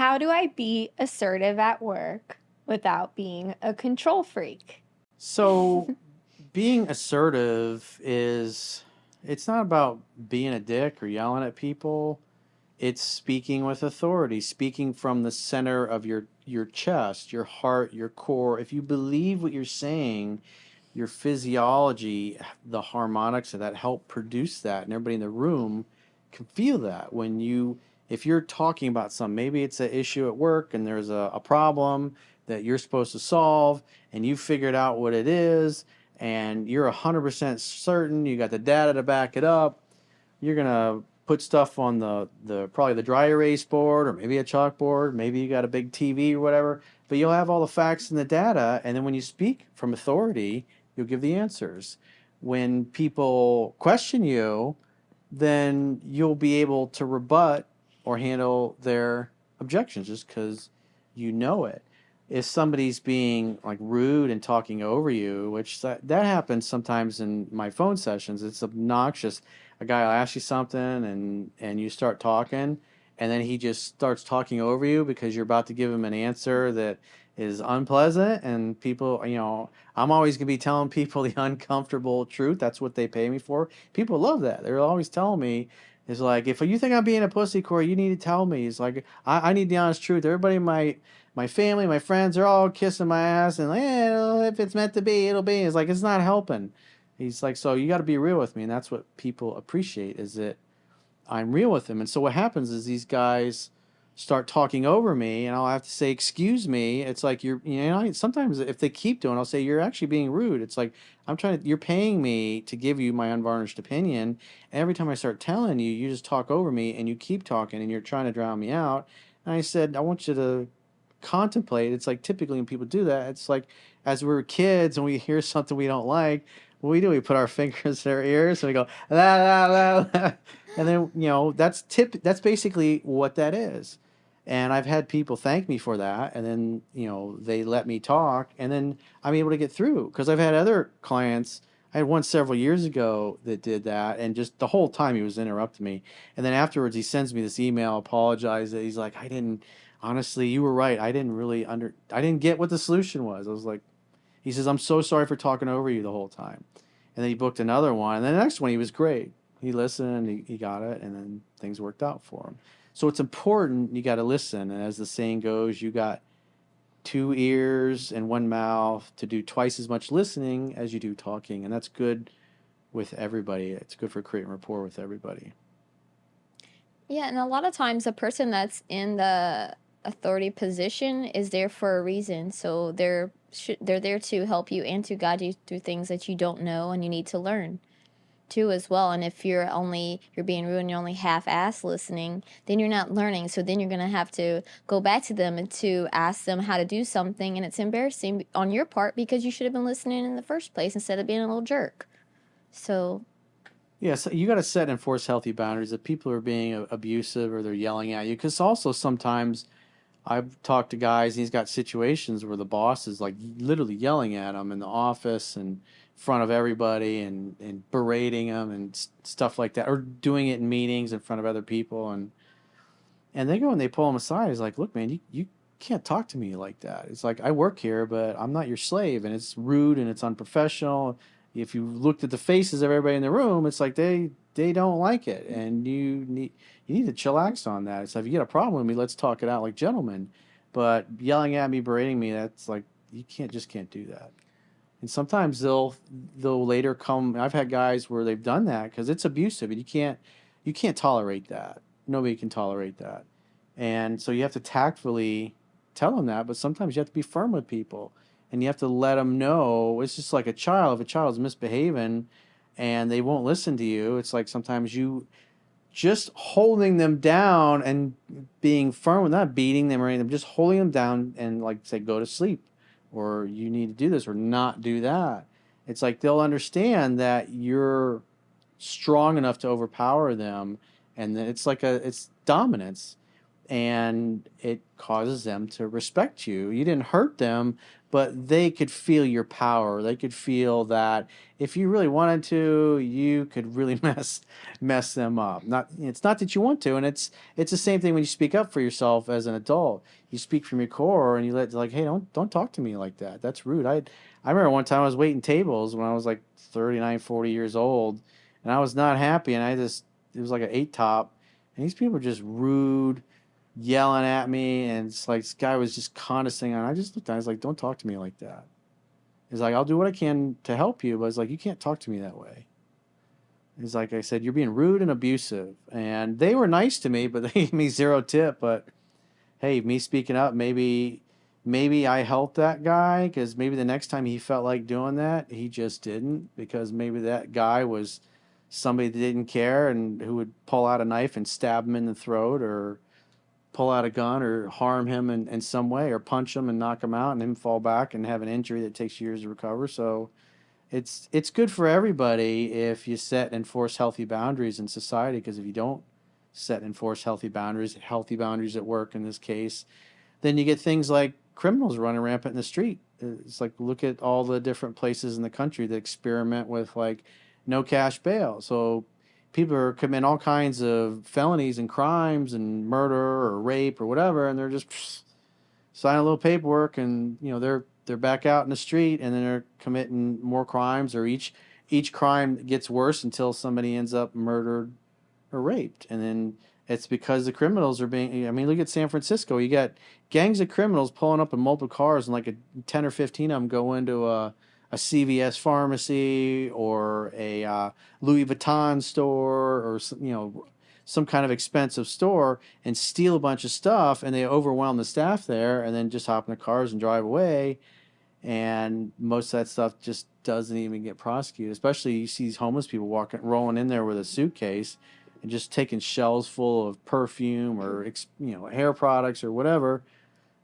How do I be assertive at work without being a control freak? So being assertive is it's not about being a dick or yelling at people. It's speaking with authority, speaking from the center of your chest, your heart, your core. If you believe what you're saying, your physiology, the harmonics of that help produce that, and everybody in the room can feel that when you if you're talking about something, maybe it's an issue at work and there's a problem that you're supposed to solve and you figured out what it is and you're 100% certain, you got the data to back it up, you're gonna put stuff on the probably the dry erase board or maybe a chalkboard, maybe you got a big TV or whatever, but you'll have all the facts and the data, and then when you speak from authority, you'll give the answers. When people question you, then you'll be able to rebut or handle their objections just because you know it. If somebody's being like rude and talking over you, which that happens sometimes in my phone sessions, it's obnoxious. A guy will ask you something and you start talking, and then he just starts talking over you because you're about to give him an answer that is unpleasant. And people, I'm always gonna be telling people the uncomfortable truth. That's what they pay me for. People love that. They're always telling me, it's like, if you think I'm being a pussy, Corey, you need to tell me. It's like, I need the honest truth. Everybody in my family, my friends, are all kissing my ass and like, if it's meant to be, it'll be. It's like, it's not helping. He's like, so you got to be real with me. And that's what people appreciate, is that I'm real with them. And so what happens is these guys start talking over me and I'll have to say, excuse me. It's like, sometimes if they keep doing, I'll say, you're actually being rude. It's like, you're paying me to give you my unvarnished opinion. And every time I start telling you, you just talk over me and you keep talking and you're trying to drown me out. And I said, I want you to contemplate. It's like, typically when people do that, it's like, as we're kids and we hear something we don't like, what we do, we put our fingers in our ears and we go, la, la, la, la. And then, that's basically what that is. And I've had people thank me for that. And then, they let me talk and then I'm able to get through, because I've had other clients. I had one several years ago that did that. And just the whole time he was interrupting me. And then afterwards he sends me this email, apologize. He's like, honestly, you were right. I didn't get what the solution was. I was like, he says, I'm so sorry for talking over you the whole time. And then he booked another one. And then the next one, he was great. He listened, he got it, and then things worked out for him. So it's important, you got to listen. And as the saying goes, you got two ears and one mouth to do twice as much listening as you do talking. And that's good with everybody. It's good for creating rapport with everybody. Yeah, and a lot of times a person that's in the authority position is there for a reason. So they're there to help you and to guide you through things that you don't know and you need to learn too as well. And if you're being rude and you're only half-ass listening, then you're not learning. So then you're going to have to go back to them and to ask them how to do something, and it's embarrassing on your part because you should have been listening in the first place instead of being a little jerk. So Yeah, so you got to set and enforce healthy boundaries. If people are being abusive or they're yelling at you, because also sometimes I've talked to guys, and he's got situations where the boss is like literally yelling at him in the office and in front of everybody and berating him and stuff like that, or doing it in meetings in front of other people. And they go and they pull him aside. He's like, look, man, you can't talk to me like that. It's like, I work here, but I'm not your slave. And it's rude and it's unprofessional. If you looked at the faces of everybody in the room, it's like they don't like it. And you need to chillax on that. So if you get a problem with me, let's talk it out like gentlemen. But yelling at me, berating me, that's like, you can't do that. And sometimes they'll later come. I've had guys where they've done that because it's abusive, and you can't tolerate that. Nobody can tolerate that. And so you have to tactfully tell them that. But sometimes you have to be firm with people, and you have to let them know. It's just like a child. If a child's misbehaving and they won't listen to you, it's like sometimes you just holding them down and being firm, not beating them or anything, just holding them down and like say, go to sleep, or you need to do this or not do that. It's like they'll understand that you're strong enough to overpower them, and then it's dominance. and it causes them to respect you. You didn't hurt them, but they could feel your power. They could feel that if you really wanted to, you could really mess them up. Not it's not that you want to, and it's the same thing when you speak up for yourself as an adult. You speak from your core and you let like, hey, don't talk to me like that. That's rude. I remember one time I was waiting tables when I was like 39, 40 years old, and I was not happy, and it was like an 8 top, and these people were just rude, yelling at me, and it's like this guy was just condescending. And I just looked at him, I was like, don't talk to me like that. He's like, I'll do what I can to help you, but it's like, you can't talk to me that way. He's like, I said, you're being rude and abusive. And they were nice to me, but they gave me zero tip. But hey, me speaking up, maybe I helped that guy because maybe the next time he felt like doing that, he just didn't, because maybe that guy was somebody that didn't care and who would pull out a knife and stab him in the throat, or pull out a gun or harm him in some way, or punch him and knock him out and him fall back and have an injury that takes years to recover. So it's good for everybody if you set and enforce healthy boundaries in society, because if you don't set and enforce healthy boundaries at work in this case, then you get things like criminals running rampant in the street. It's like, look at all the different places in the country that experiment with like no cash bail. So people are committing all kinds of felonies and crimes and murder or rape or whatever, and they're just sign a little paperwork, and they're back out in the street, and then they're committing more crimes, or each crime gets worse until somebody ends up murdered or raped. And then it's because the criminals are being, I mean, look at San Francisco. You got gangs of criminals pulling up in multiple cars, and like 10 or 15 of them go into a CVS pharmacy or a Louis Vuitton store, or some kind of expensive store, and steal a bunch of stuff, and they overwhelm the staff there, and then just hop in the cars and drive away. And most of that stuff just doesn't even get prosecuted. Especially you see these homeless people rolling in there with a suitcase and just taking shelves full of perfume or hair products or whatever.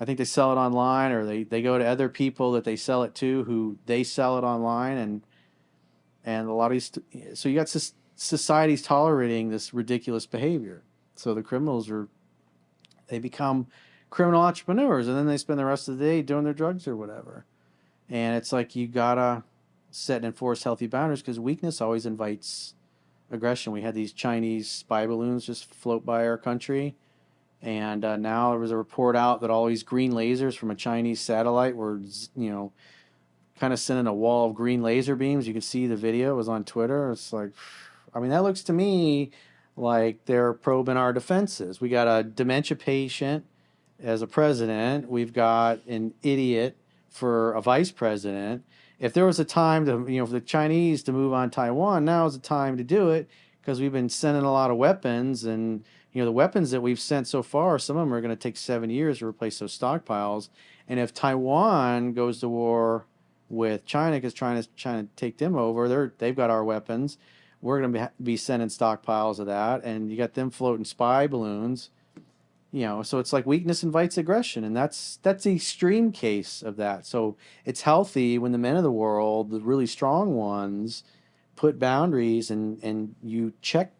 I think they sell it online, or they go to other people that they sell it to, who they sell it online, and a lot of these. So you got society's tolerating this ridiculous behavior. So the criminals they become criminal entrepreneurs, and then they spend the rest of the day doing their drugs or whatever. And it's like, you gotta set and enforce healthy boundaries, because weakness always invites aggression. We had these Chinese spy balloons just float by our country, and now there was a report out that all these green lasers from a Chinese satellite were, kind of sending a wall of green laser beams. You can see the video. It was on Twitter. It's like, I mean, that looks to me like they're probing our defenses. We got a dementia patient as a president. We've got an idiot for a vice president. If there was a time to, for the Chinese to move on Taiwan, now is the time to do it, because we've been sending a lot of weapons, and the weapons that we've sent so far, some of them are going to take 7 years to replace those stockpiles. And if Taiwan goes to war with China, because China's trying to take them over, they've got our weapons. We're going to be sending stockpiles of that, and you got them floating spy balloons. So it's like weakness invites aggression, and that's the extreme case of that. So it's healthy when the men of the world, the really strong ones, put boundaries, and you check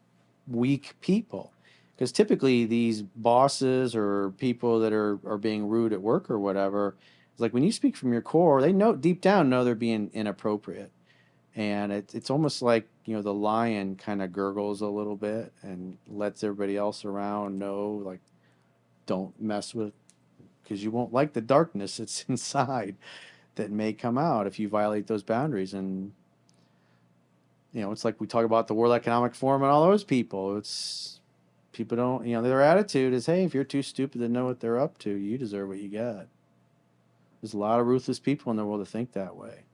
weak people. Because typically these bosses or people that are being rude at work or whatever, it's like when you speak from your core, they know deep down they're being inappropriate. And it's almost like, the lion kind of gurgles a little bit and lets everybody else around know, like, don't mess with, because you won't like the darkness that's inside that may come out if you violate those boundaries. And it's like we talk about the World Economic Forum and all those people. It's people don't, their attitude is, hey, if you're too stupid to know what they're up to, you deserve what you got. There's a lot of ruthless people in the world that think that way.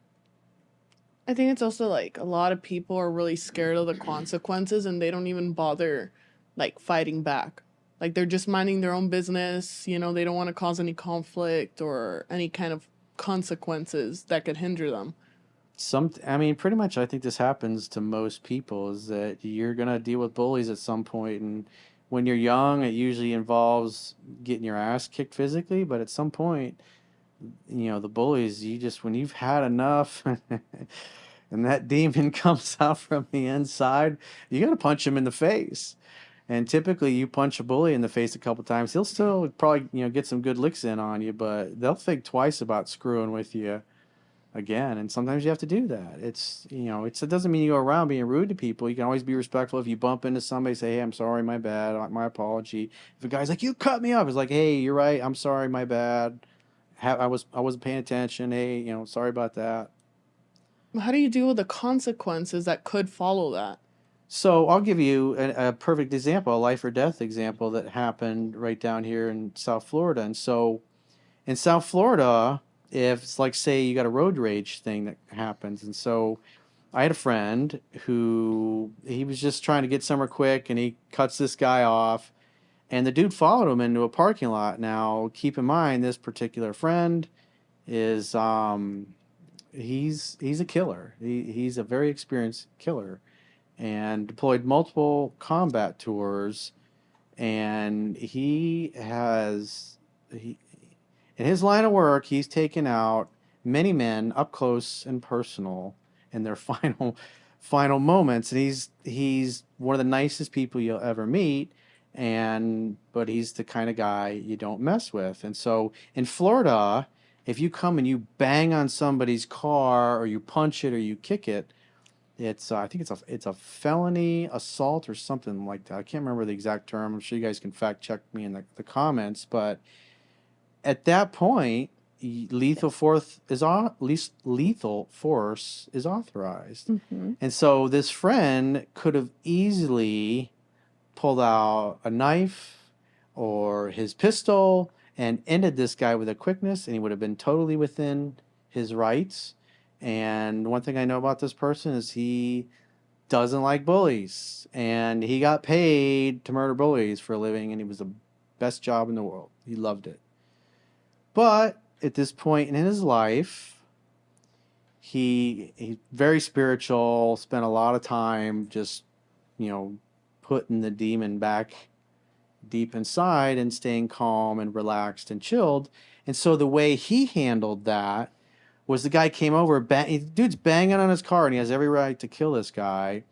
I think it's also like a lot of people are really scared of the consequences, and they don't even bother like fighting back. Like they're just minding their own business, they don't want to cause any conflict or any kind of consequences that could hinder them. I mean, pretty much I think this happens to most people, is that you're going to deal with bullies at some point. And when you're young, it usually involves getting your ass kicked physically. But at some point, the bullies, when you've had enough and that demon comes out from the inside, you got to punch him in the face. And typically, you punch a bully in the face a couple times, he'll still probably get some good licks in on you, but they'll think twice about screwing with you again. And sometimes you have to do that. It doesn't mean you go around being rude to people. You can always be respectful. If you bump into somebody, say, hey, I'm sorry, my bad, my apology. If a guy's like, you cut me off, it's like, hey, you're right, I'm sorry, my bad. I wasn't paying attention. Hey, sorry about that. How do you deal with the consequences that could follow that? So I'll give you a perfect example, a life or death example that happened right down here in South Florida. And so in South Florida, if it's like, say, you got a road rage thing that happens. And so I had a friend who he was just trying to get somewhere quick and he cuts this guy off. And the dude followed him into a parking lot. Now, keep in mind, this particular friend is he's a killer. He's a very experienced killer and deployed multiple combat tours. And he in his line of work, he's taken out many men up close and personal in their final moments. And he's one of the nicest people you'll ever meet. But he's the kind of guy you don't mess with. And so in Florida, if you come and you bang on somebody's car or you punch it or you kick it, it's I think it's a felony assault or something like that. I can't remember the exact term. I'm sure you guys can fact check me in the comments. But at that point, lethal force is authorized. Mm-hmm. And so this friend could have easily pulled out a knife or his pistol and ended this guy with a quickness, and he would have been totally within his rights. And one thing I know about this person is he doesn't like bullies, and he got paid to murder bullies for a living, and it was the best job in the world. He loved it. But at this point in his life, he's very spiritual, spent a lot of time just, putting the demon back deep inside and staying calm and relaxed and chilled. And so the way he handled that was the guy came over, dude's banging on his car, and he has every right to kill this guy.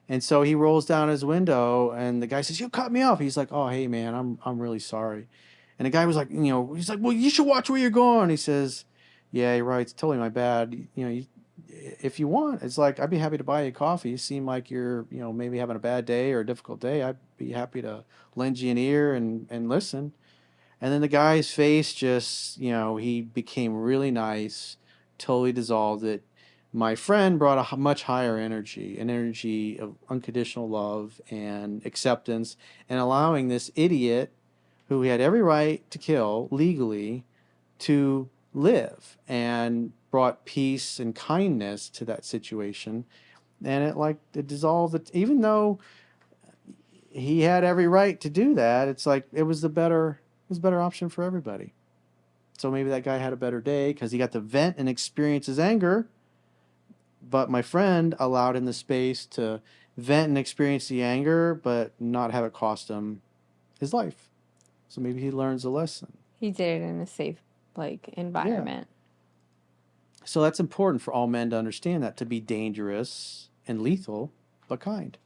And so he rolls down his window, and the guy says, "You cut me off." He's like, "Oh, hey man, I'm really sorry." And the guy was like, he's like, "Well, you should watch where you're going." He says, "Yeah, you're right. It's totally my bad. If you want, it's like I'd be happy to buy you a coffee. You seem like you're, maybe having a bad day or a difficult day. I'd be happy to lend you an ear and listen." And then the guy's face just, he became really nice, totally dissolved it. My friend brought a much higher energy, an energy of unconditional love and acceptance, and allowing this idiot who he had every right to kill legally to live, and brought peace and kindness to that situation. And it dissolved it, even though he had every right to do that. It's like it was a better option for everybody. So maybe that guy had a better day because he got to vent and experience his anger, but my friend allowed him the space to vent and experience the anger, but not have it cost him his life. So maybe he learns a lesson. He did it in a safe, environment. So that's important for all men to understand, that to be dangerous and lethal, but kind.